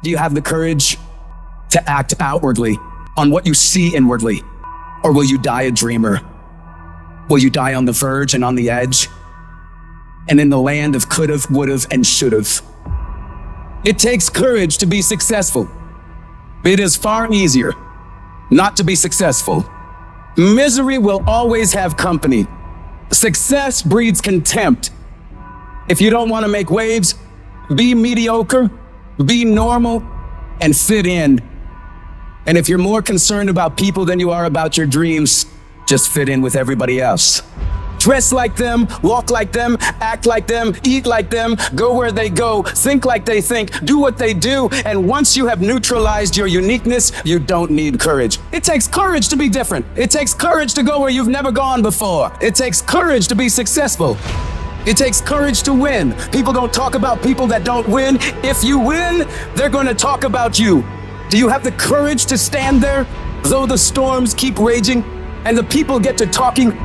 Do you have the courage to act outwardly on what you see inwardly? Or will you die a dreamer? Will you die on the verge and on the edge? And in the land of could've, would've, and should've? It takes courage to be successful. It is far easier not to be successful. Misery will always have company. Success breeds contempt. If you don't want to make waves, be mediocre, be normal, and fit in. And if you're more concerned about people than you are about your dreams, just fit in with everybody else. Dress like them, walk like them, act like them, eat like them, go where they go, think like they think, do what they do, and once you have neutralized your uniqueness, you don't need courage. It takes courage to be different. It takes courage to go where you've never gone before. It takes courage to be successful. It takes courage to win. People don't talk about people that don't win. If you win, they're going to talk about you. Do you have the courage to stand there, though the storms keep raging, and the people get to talking,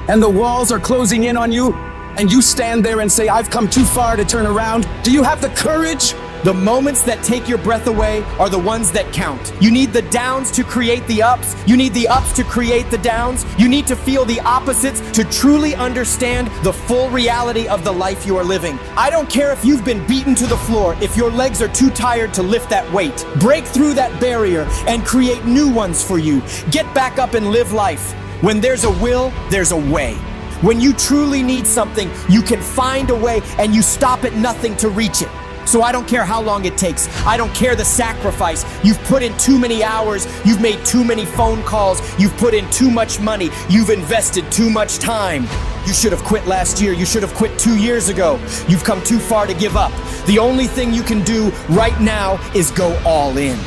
and the walls are closing in on you, and you stand there and say, I've come too far to turn around? Do you have the courage? The moments that take your breath away are the ones that count. You need the downs to create the ups. You need the ups to create the downs. You need to feel the opposites to truly understand the full reality of the life you are living. I don't care if you've been beaten to the floor, if your legs are too tired to lift that weight. Break through that barrier and create new ones for you. Get back up and live life. When there's a will, there's a way. When you truly need something, you can find a way and you stop at nothing to reach it. So I don't care how long it takes. I don't care the sacrifice. You've put in too many hours. You've made too many phone calls. You've put in too much money. You've invested too much time. You should have quit last year. You should have quit 2 years ago. You've come too far to give up. The only thing you can do right now is go all in.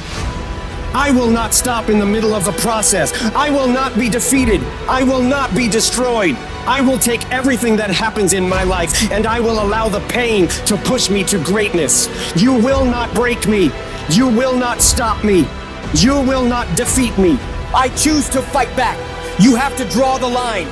I will not stop in the middle of the process. I will not be defeated. I will not be destroyed. I will take everything that happens in my life and I will allow the pain to push me to greatness. You will not break me. You will not stop me. You will not defeat me. I choose to fight back. You have to draw the line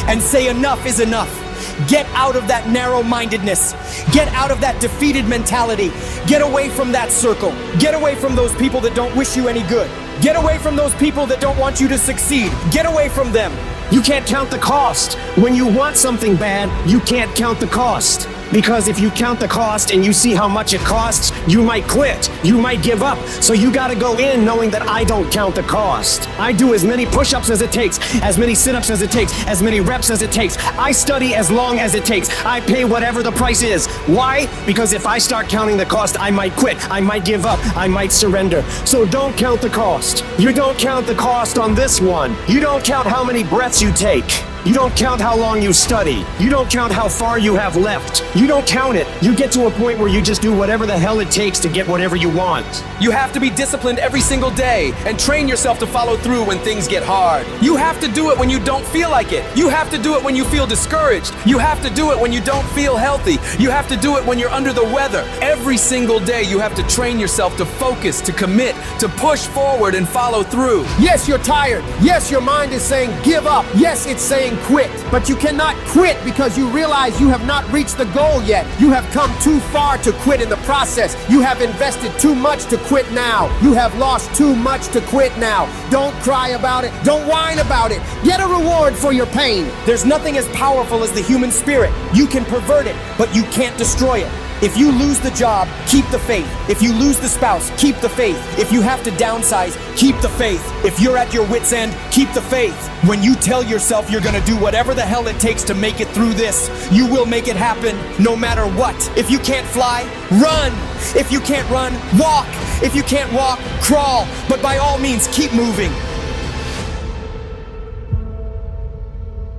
and say enough is enough. Get out of that narrow-mindedness. Get out of that defeated mentality. Get away from that circle. Get away from those people that don't wish you any good. Get away from those people that don't want you to succeed. Get away from them. You can't count the cost. When you want something bad, you can't count the cost. Because if you count the cost and you see how much it costs, you might quit. You might give up. So you gotta go in knowing that I don't count the cost. I do as many push-ups as it takes, as many sit-ups as it takes, as many reps as it takes. I study as long as it takes. I pay whatever the price is. Why? Because if I start counting the cost, I might quit. I might give up. I might surrender. So don't count the cost. You don't count the cost on this one. You don't count how many breaths you take. You don't count how long you study. You don't count how far you have left. You don't count it. You get to a point where you just do whatever the hell it takes to get whatever you want. You have to be disciplined every single day and train yourself to follow through when things get hard. You have to do it when you don't feel like it. You have to do it when you feel discouraged. You have to do it when you don't feel healthy. You have to do it when you're under the weather. Every single day you have to train yourself to focus, to commit, to push forward and follow through. Yes, you're tired. Yes, your mind is saying give up. Yes, it's saying quit. But you cannot quit because you realize you have not reached the goal yet. You have come too far to quit in the process. You have invested too much to quit now. You have lost too much to quit now. Don't cry about it. Don't whine about it. Get a reward for your pain. There's nothing as powerful as the human spirit. You can pervert it, but you can't destroy it. If you lose the job, keep the faith. If you lose the spouse, keep the faith. If you have to downsize, keep the faith. If you're at your wit's end, keep the faith. When you tell yourself you're gonna do whatever the hell it takes to make it through this, you will make it happen no matter what. If you can't fly, run. If you can't run, walk. If you can't walk, crawl. But by all means, keep moving.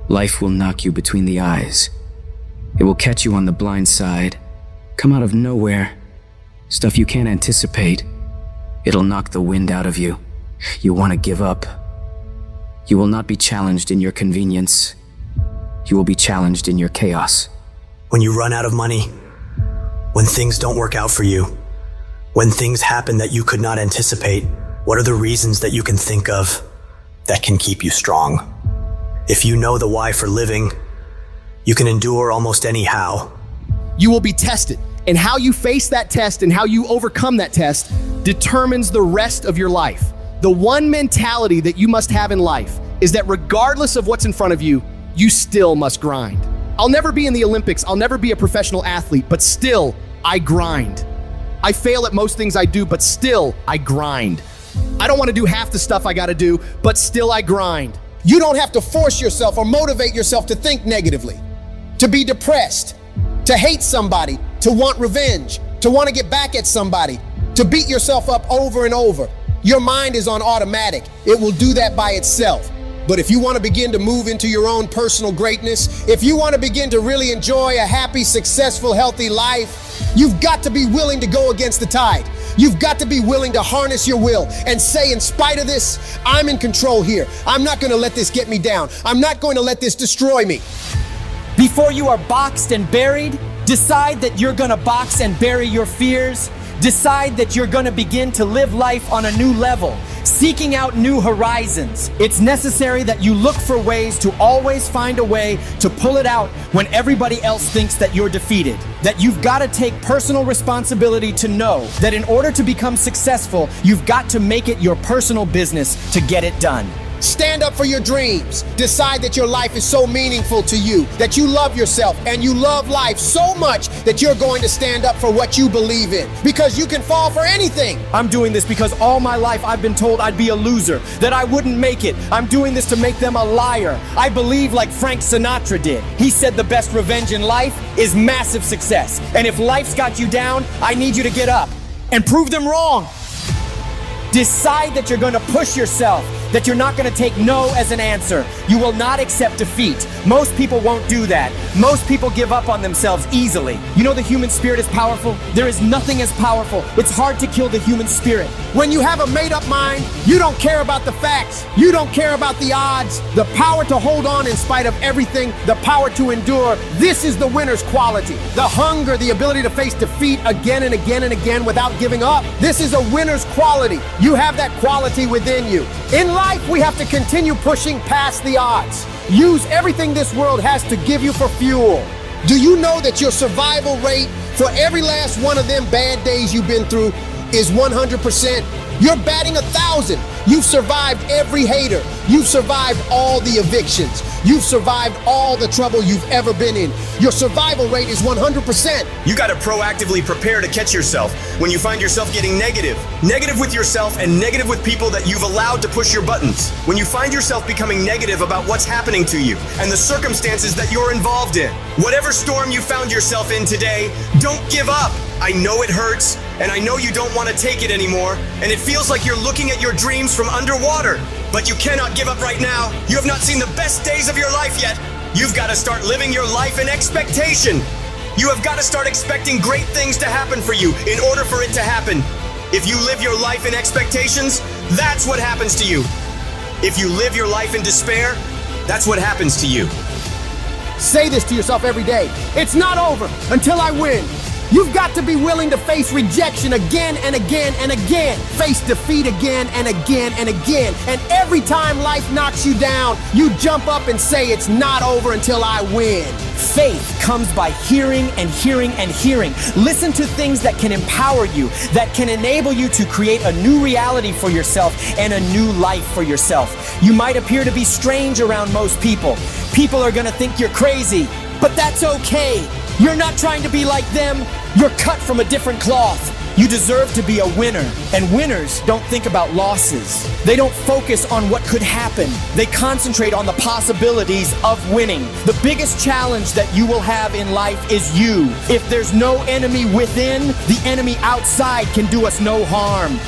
Life will knock you between the eyes. It will catch you on the blind side. Come out of nowhere. Stuff you can't anticipate. It'll knock the wind out of you. You want to give up. You will not be challenged in your convenience. You will be challenged in your chaos. When you run out of money, when things don't work out for you, when things happen that you could not anticipate, what are the reasons that you can think of that can keep you strong? If you know the why for living, you can endure almost anyhow. You will be tested. And how you face that test and how you overcome that test determines the rest of your life. The one mentality that you must have in life is that regardless of what's in front of you, you still must grind. I'll never be in the Olympics, I'll never be a professional athlete, but still, I grind. I fail at most things I do, but still, I grind. I don't want to do half the stuff I gotta do, but still I grind. You don't have to force yourself or motivate yourself to think negatively, to be depressed, to hate somebody, to want revenge, to want to get back at somebody, to beat yourself up over and over. Your mind is on automatic. It will do that by itself. But if you want to begin to move into your own personal greatness, if you want to begin to really enjoy a happy, successful, healthy life, you've got to be willing to go against the tide. You've got to be willing to harness your will and say, in spite of this, I'm in control here. I'm not going to let this get me down. I'm not going to let this destroy me. Before you are boxed and buried, decide that you're gonna box and bury your fears. Decide that you're gonna begin to live life on a new level, seeking out new horizons. It's necessary that you look for ways to always find a way to pull it out when everybody else thinks that you're defeated. That you've gotta take personal responsibility to know that in order to become successful, you've got to make it your personal business to get it done. Stand up for your dreams. Decide that your life is so meaningful to you, that you love yourself and you love life so much that you're going to stand up for what you believe in, because you can fall for anything. I'm doing this because all my life I've been told I'd be a loser, that I wouldn't make it. I'm doing this to make them a liar. I believe like Frank Sinatra did. He said the best revenge in life is massive success. And if life's got you down, I need you to get up and prove them wrong. Decide that you're gonna push yourself, that you're not gonna take no as an answer. You will not accept defeat. Most people won't do that. Most people give up on themselves easily. You know the human spirit is powerful? There is nothing as powerful. It's hard to kill the human spirit. When you have a made-up mind, you don't care about the facts. You don't care about the odds. The power to hold on in spite of everything, the power to endure. This is the winner's quality. The hunger, the ability to face defeat again and again and again without giving up. This is a winner's quality. You have that quality within you. In life, we have to continue pushing past the odds. Use everything this world has to give you for fuel. Do you know that your survival rate for every last one of them bad days you've been through is 100%? You're batting 1,000. You've survived every hater. You've survived all the evictions. You've survived all the trouble you've ever been in. Your survival rate is 100%. You gotta proactively prepare to catch yourself when you find yourself getting negative. Negative with yourself and negative with people that you've allowed to push your buttons. When you find yourself becoming negative about what's happening to you and the circumstances that you're involved in. Whatever storm you found yourself in today, don't give up. I know it hurts, and I know you don't want to take it anymore, and it feels like you're looking at your dreams from underwater. But you cannot give up right now. You have not seen the best days of your life yet. You've got to start living your life in expectation. You have got to start expecting great things to happen for you in order for it to happen. If you live your life in expectations, that's what happens to you. If you live your life in despair, that's what happens to you. Say this to yourself every day. It's not over until I win. You've got to be willing to face rejection again and again and again. Face defeat again and again and again. And every time life knocks you down, you jump up and say, it's not over until I win. Faith comes by hearing and hearing and hearing. Listen to things that can empower you, that can enable you to create a new reality for yourself and a new life for yourself. You might appear to be strange around most people. People are gonna think you're crazy, but that's okay. You're not trying to be like them. You're cut from a different cloth. You deserve to be a winner. And winners don't think about losses. They don't focus on what could happen. They concentrate on the possibilities of winning. The biggest challenge that you will have in life is you. If there's no enemy within, the enemy outside can do us no harm.